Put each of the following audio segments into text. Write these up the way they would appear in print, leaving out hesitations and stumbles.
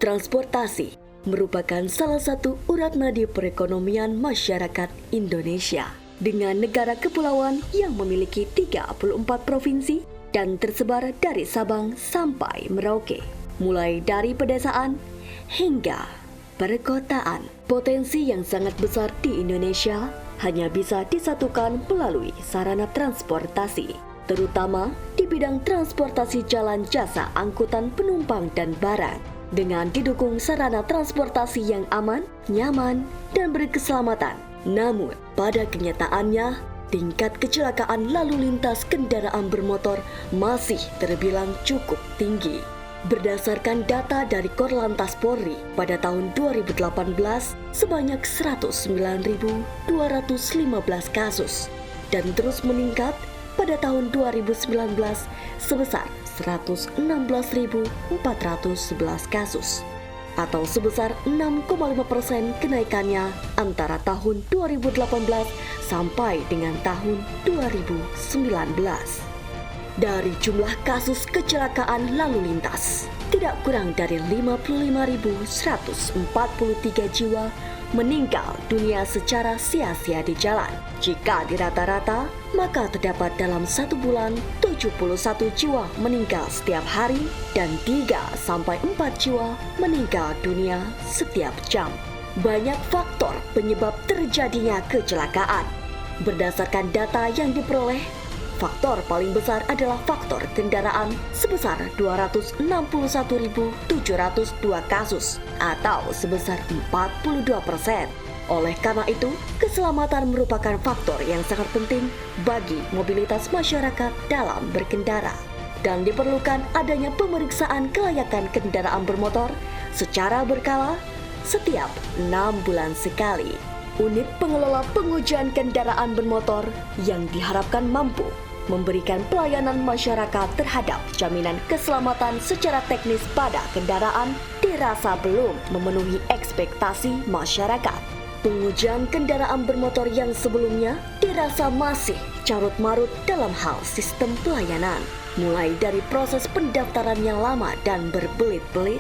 Transportasi merupakan salah satu urat nadi perekonomian masyarakat Indonesia. Dengan negara kepulauan yang memiliki 34 provinsi dan tersebar dari Sabang sampai Merauke. Mulai dari pedesaan hingga perkotaan. Potensi yang sangat besar di Indonesia hanya bisa disatukan melalui sarana transportasi, terutama di bidang transportasi jalan jasa angkutan penumpang dan barang. Dengan didukung sarana transportasi yang aman, nyaman, dan berkeselamatan. Namun, pada kenyataannya, tingkat kecelakaan lalu lintas kendaraan bermotor masih terbilang cukup tinggi. Berdasarkan data dari Korlantas Polri, pada tahun 2018 sebanyak 109.215 kasus dan terus meningkat pada tahun 2019 sebesar 116.411 kasus atau sebesar 6,5% kenaikannya antara tahun 2018 sampai dengan tahun 2019. Dari jumlah kasus kecelakaan lalu lintas, tidak kurang dari 55.143 jiwa meninggal dunia secara sia-sia di jalan. Jika dirata-rata, maka terdapat dalam satu bulan 71 jiwa meninggal setiap hari dan 3-4 jiwa meninggal dunia setiap jam. Banyak faktor penyebab terjadinya kecelakaan. Berdasarkan data yang diperoleh, faktor paling besar adalah faktor kendaraan sebesar 261.702 kasus atau sebesar 42%. Oleh karena itu, keselamatan merupakan faktor yang sangat penting bagi mobilitas masyarakat dalam berkendara. Dan diperlukan adanya pemeriksaan kelayakan kendaraan bermotor secara berkala setiap 6 bulan sekali. Unit pengelola pengujian kendaraan bermotor yang diharapkan mampu memberikan pelayanan masyarakat terhadap jaminan keselamatan secara teknis pada kendaraan dirasa belum memenuhi ekspektasi masyarakat. Pengujian kendaraan bermotor yang sebelumnya dirasa masih carut-marut dalam hal sistem pelayanan. Mulai dari proses pendaftaran yang lama dan berbelit-belit,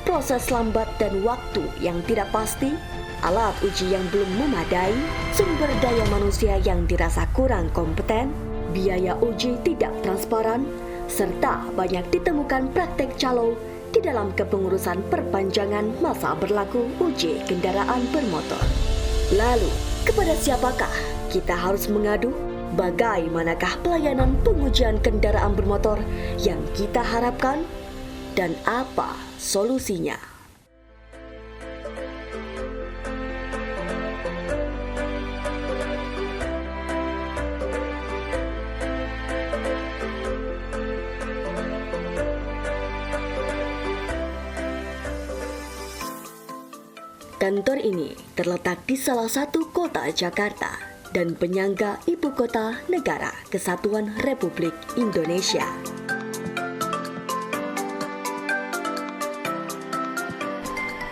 proses lambat dan waktu yang tidak pasti, alat uji yang belum memadai, sumber daya manusia yang dirasa kurang kompeten, biaya uji tidak transparan, serta banyak ditemukan praktek calo di dalam kepengurusan perpanjangan masa berlaku uji kendaraan bermotor. Lalu, kepada siapakah kita harus mengadu? Bagaimanakah pelayanan pengujian kendaraan bermotor yang kita harapkan? Dan apa solusinya? Kantor ini terletak di salah satu kota Jakarta dan penyangga ibu kota negara Kesatuan Republik Indonesia.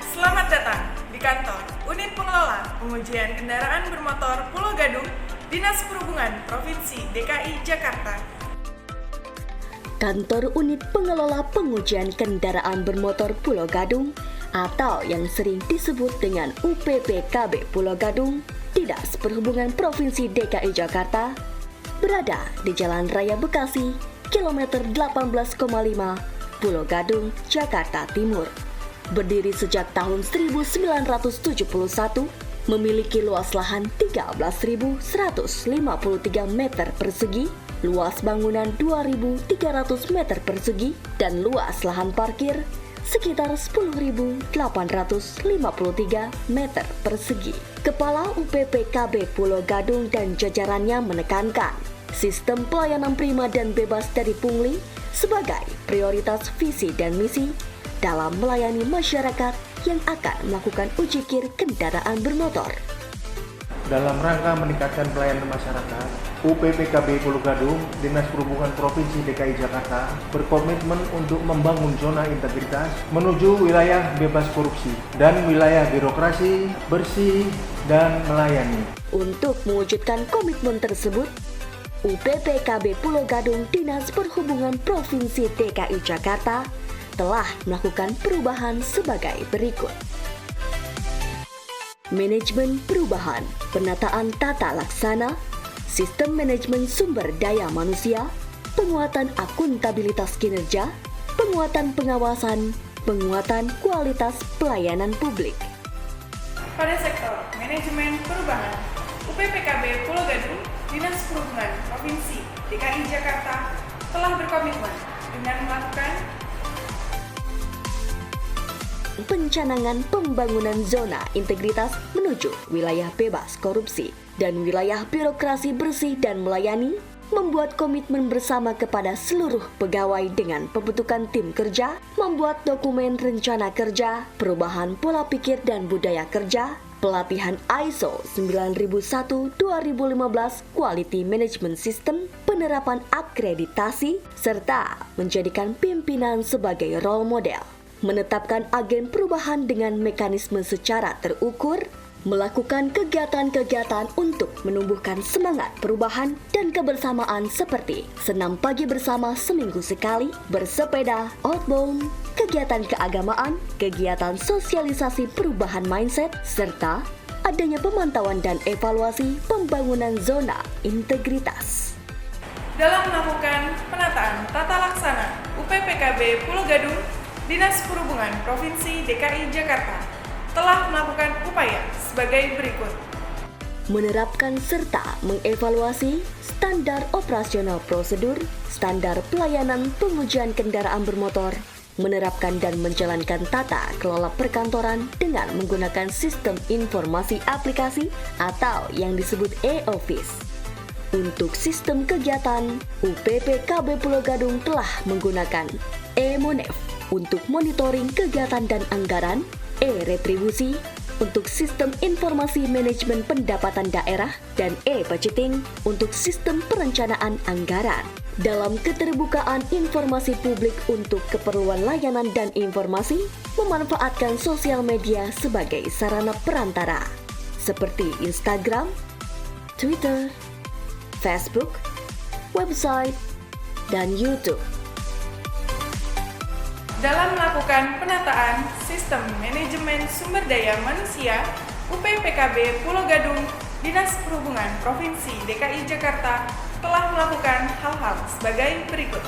Selamat datang di kantor Unit Pengelola Pengujian Kendaraan Bermotor Pulau Gadung, Dinas Perhubungan Provinsi DKI Jakarta. Kantor Unit Pengelola Pengujian Kendaraan Bermotor Pulau Gadung atau yang sering disebut dengan UPPKB Pulau Gadung, Dinas Perhubungan Provinsi DKI Jakarta, berada di Jalan Raya Bekasi, kilometer 18,5, Pulau Gadung, Jakarta Timur. Berdiri sejak tahun 1971, memiliki luas lahan 13.153 meter persegi, luas bangunan 2.300 meter persegi, dan luas lahan parkir sekitar 10.853 meter persegi. Kepala UPPKB Pulau Gadung dan jajarannya menekankan sistem pelayanan prima dan bebas dari pungli sebagai prioritas visi dan misi dalam melayani masyarakat yang akan melakukan uji kir kendaraan bermotor. Dalam rangka meningkatkan pelayanan masyarakat, UPPKB Pulau Gadung, Dinas Perhubungan Provinsi DKI Jakarta berkomitmen untuk membangun zona integritas menuju wilayah bebas korupsi dan wilayah birokrasi bersih dan melayani. Untuk mewujudkan komitmen tersebut, UPPKB Pulau Gadung Dinas Perhubungan Provinsi DKI Jakarta telah melakukan perubahan sebagai berikut. Manajemen perubahan, penataan tata laksana, sistem manajemen sumber daya manusia, penguatan akuntabilitas kinerja, penguatan pengawasan, penguatan kualitas pelayanan publik. Pada sektor manajemen perubahan, UPPKB Pulau Gadung, Dinas Perhubungan Provinsi DKI Jakarta telah berkomitmen dengan melakukan pencanangan pembangunan zona integritas menuju wilayah bebas korupsi dan wilayah birokrasi bersih dan melayani, membuat komitmen bersama kepada seluruh pegawai dengan pembentukan tim kerja, membuat dokumen rencana kerja, perubahan pola pikir dan budaya kerja, pelatihan ISO 9001-2015 Quality Management System, penerapan akreditasi, serta menjadikan pimpinan sebagai role model, menetapkan agen perubahan dengan mekanisme secara terukur, melakukan kegiatan-kegiatan untuk menumbuhkan semangat perubahan dan kebersamaan seperti senam pagi bersama seminggu sekali, bersepeda, outbound, kegiatan keagamaan, kegiatan sosialisasi perubahan mindset, serta adanya pemantauan dan evaluasi pembangunan zona integritas. dalam melakukan penataan tata laksana UPPKB Pulau Gadung, Dinas Perhubungan Provinsi DKI Jakarta telah melakukan upaya sebagai berikut. Menerapkan serta mengevaluasi standar operasional prosedur, standar pelayanan pengujian kendaraan bermotor, menerapkan dan menjalankan tata kelola perkantoran dengan menggunakan sistem informasi aplikasi atau yang disebut e-office. Untuk sistem kegiatan, UPPKB Pulau Gadung telah menggunakan e-Monef untuk monitoring kegiatan dan anggaran, e-retribusi untuk sistem informasi manajemen pendapatan daerah, dan e-budgeting untuk sistem perencanaan anggaran. Dalam keterbukaan informasi publik untuk keperluan layanan dan informasi, memanfaatkan sosial media sebagai sarana perantara, seperti Instagram, Twitter, Facebook, website, dan YouTube. Dalam melakukan penataan sistem manajemen sumber daya manusia, UPPKB Pulau Gadung, Dinas Perhubungan Provinsi DKI Jakarta telah melakukan hal-hal sebagai berikut.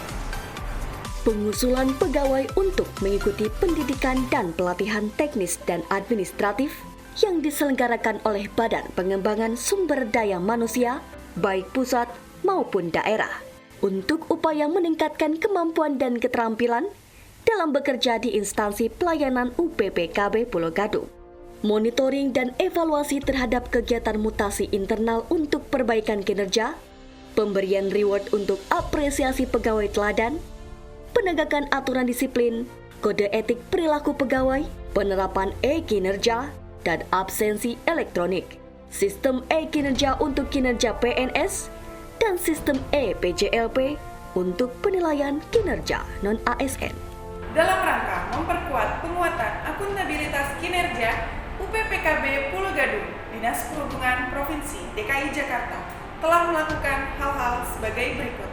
Pengusulan pegawai untuk mengikuti pendidikan dan pelatihan teknis dan administratif yang diselenggarakan oleh Badan Pengembangan Sumber Daya Manusia, baik pusat maupun daerah, untuk upaya meningkatkan kemampuan dan keterampilan dalam bekerja di instansi pelayanan UPPKB Pulau Gadung. Monitoring dan evaluasi terhadap kegiatan mutasi internal untuk perbaikan kinerja, pemberian reward untuk apresiasi pegawai teladan, penegakan aturan disiplin, kode etik perilaku pegawai, penerapan e-kinerja, dan absensi elektronik, sistem e-kinerja untuk kinerja PNS, dan sistem e-PJLP untuk penilaian kinerja non-ASN. Dalam rangka memperkuat penguatan akuntabilitas kinerja, UPPKB Pulau Gadung, Dinas Perhubungan Provinsi DKI Jakarta telah melakukan hal-hal sebagai berikut.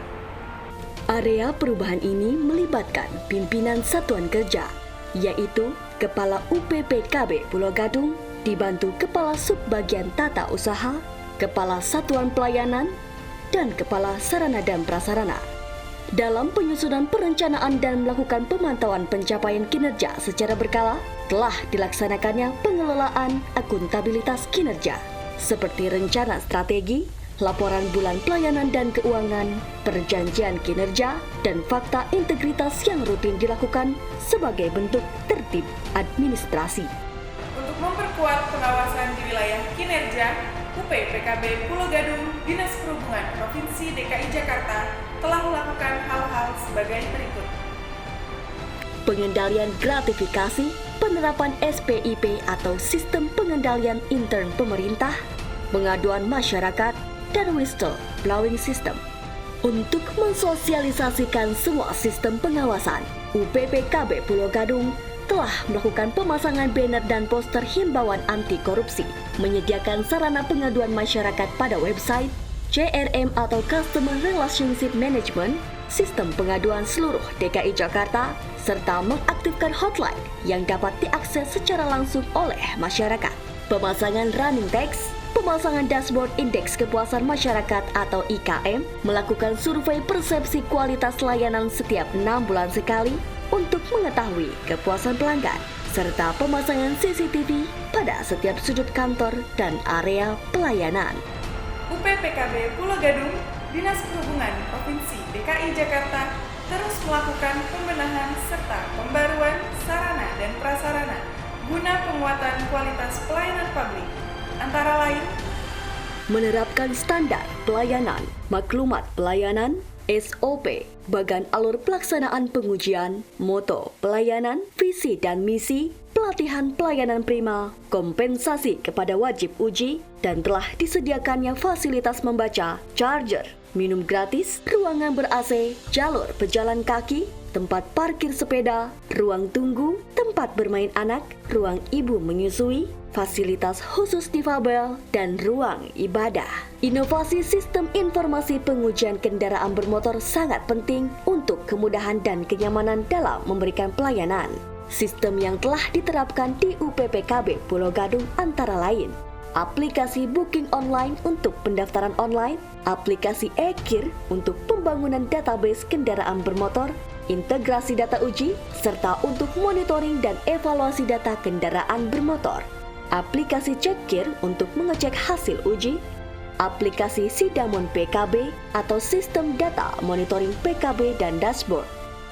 Area perubahan ini melibatkan pimpinan satuan kerja, yaitu Kepala UPPKB Pulau Gadung, dibantu Kepala Subbagian Tata Usaha, Kepala Satuan Pelayanan, dan Kepala Sarana dan Prasarana. Dalam penyusunan perencanaan dan melakukan pemantauan pencapaian kinerja secara berkala, telah dilaksanakannya pengelolaan akuntabilitas kinerja, seperti rencana strategi, laporan bulan pelayanan dan keuangan, perjanjian kinerja, dan fakta integritas yang rutin dilakukan sebagai bentuk tertib administrasi. Untuk memperkuat pengawasan di wilayah kinerja, UPPKB Pulau Gadung, Dinas Perhubungan Provinsi DKI Jakarta telah melakukan hal-hal sebagai berikut. Pengendalian gratifikasi, penerapan SPIP atau Sistem Pengendalian Intern Pemerintah, pengaduan masyarakat, dan whistleblowing system. Untuk mensosialisasikan semua sistem pengawasan, UPPKB Pulau Gadung telah melakukan pemasangan banner dan poster himbauan anti korupsi, menyediakan sarana pengaduan masyarakat pada website, CRM atau Customer Relationship Management, sistem pengaduan seluruh DKI Jakarta, serta mengaktifkan hotline yang dapat diakses secara langsung oleh masyarakat. Pemasangan running text, pemasangan dashboard indeks kepuasan masyarakat atau IKM, melakukan survei persepsi kualitas layanan setiap 6 bulan sekali untuk mengetahui kepuasan pelanggan, serta pemasangan CCTV pada setiap sudut kantor dan area pelayanan. UPPKB Pulau Gadung, Dinas Perhubungan Provinsi DKI Jakarta terus melakukan pembenahan serta pembaruan sarana dan prasarana guna penguatan kualitas pelayanan publik, antara lain menerapkan standar pelayanan, maklumat pelayanan, SOP, bagan alur pelaksanaan pengujian, moto pelayanan, visi dan misi, pelatihan pelayanan prima, kompensasi kepada wajib uji, dan telah disediakannya fasilitas membaca, charger, minum gratis, ruangan ber-AC, jalur pejalan kaki, tempat parkir sepeda, ruang tunggu, tempat bermain anak, ruang ibu menyusui, fasilitas khusus difabel, dan ruang ibadah. Inovasi sistem informasi pengujian kendaraan bermotor sangat penting untuk kemudahan dan kenyamanan dalam memberikan pelayanan. Sistem yang telah diterapkan di UPPKB Pulau Gadung antara lain aplikasi booking online untuk pendaftaran online, aplikasi e-KIR untuk pembangunan database kendaraan bermotor, integrasi data uji, serta untuk monitoring dan evaluasi data kendaraan bermotor, aplikasi CekKIR untuk mengecek hasil uji, aplikasi Sidamon PKB atau sistem data monitoring PKB dan dashboard,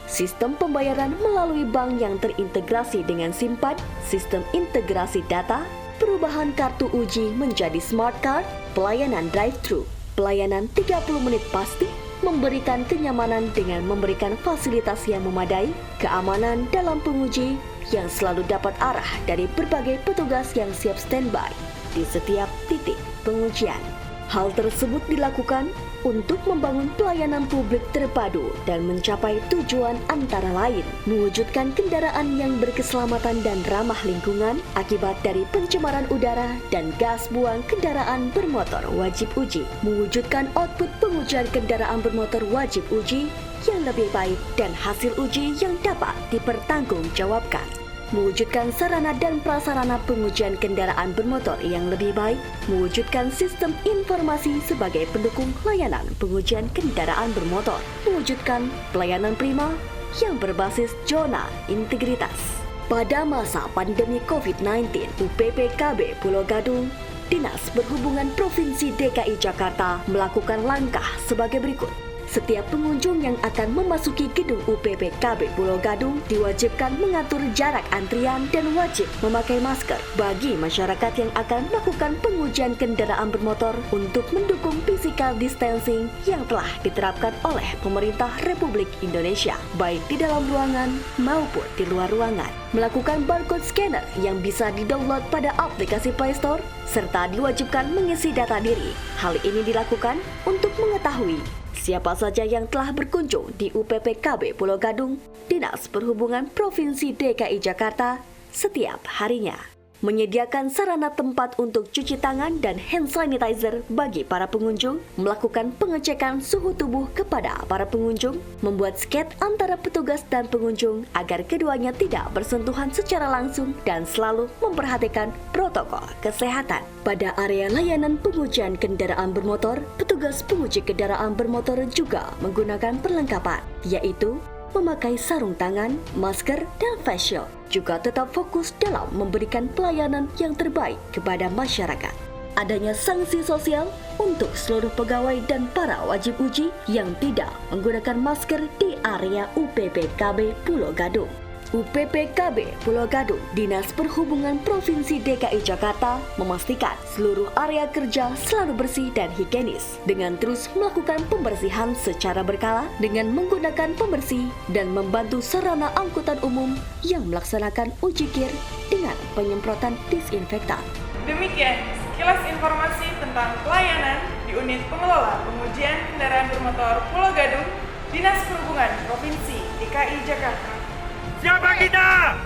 sistem pembayaran melalui bank yang terintegrasi dengan Simpad, sistem integrasi data, perubahan kartu uji menjadi smart card, pelayanan drive-thru, pelayanan 30 menit pasti, memberikan kenyamanan dengan memberikan fasilitas yang memadai, keamanan dalam penguji yang selalu dapat arah dari berbagai petugas yang siap standby di setiap titik pengujian. Hal tersebut dilakukan untuk membangun pelayanan publik terpadu dan mencapai tujuan antara lain mewujudkan kendaraan yang berkeselamatan dan ramah lingkungan akibat dari pencemaran udara dan gas buang kendaraan bermotor wajib uji, mewujudkan output pengujian kendaraan bermotor wajib uji yang lebih baik dan hasil uji yang dapat dipertanggungjawabkan, mewujudkan sarana dan prasarana pengujian kendaraan bermotor yang lebih baik, mewujudkan sistem informasi sebagai pendukung layanan pengujian kendaraan bermotor, mewujudkan pelayanan prima yang berbasis zona integritas. Pada masa pandemi COVID-19, UPPKB Pulau Gadung, Dinas Perhubungan Provinsi DKI Jakarta melakukan langkah sebagai berikut. Setiap pengunjung yang akan memasuki gedung UPPKB Pulau Gadung diwajibkan mengatur jarak antrian dan wajib memakai masker bagi masyarakat yang akan melakukan pengujian kendaraan bermotor untuk mendukung physical distancing yang telah diterapkan oleh pemerintah Republik Indonesia, baik di dalam ruangan maupun di luar ruangan. Melakukan barcode scanner yang bisa di-download pada aplikasi Play Store, serta diwajibkan mengisi data diri. Hal ini dilakukan untuk mengetahui siapa saja yang telah berkunjung di UPPKB Pulau Gadung, Dinas Perhubungan Provinsi DKI Jakarta setiap harinya. Menyediakan sarana tempat untuk cuci tangan dan hand sanitizer bagi para pengunjung, melakukan pengecekan suhu tubuh kepada para pengunjung, membuat sket antara petugas dan pengunjung agar keduanya tidak bersentuhan secara langsung dan selalu memperhatikan protokol kesehatan. Pada area layanan pengujian kendaraan bermotor, petugas penguji kendaraan bermotor juga menggunakan perlengkapan, yaitu memakai sarung tangan, masker, dan face shield, juga tetap fokus dalam memberikan pelayanan yang terbaik kepada masyarakat. Adanya sanksi sosial untuk seluruh pegawai dan para wajib uji yang tidak menggunakan masker di area UPPKB Pulau Gadung. UPPKB Pulau Gadung, Dinas Perhubungan Provinsi DKI Jakarta memastikan seluruh area kerja selalu bersih dan higienis dengan terus melakukan pembersihan secara berkala dengan menggunakan pembersih dan membantu sarana angkutan umum yang melaksanakan uji KIR dengan penyemprotan disinfektan. Demikian sekilas informasi tentang pelayanan di unit pengelola pengujian kendaraan bermotor Pulau Gadung, Dinas Perhubungan Provinsi DKI Jakarta. Siapa kita?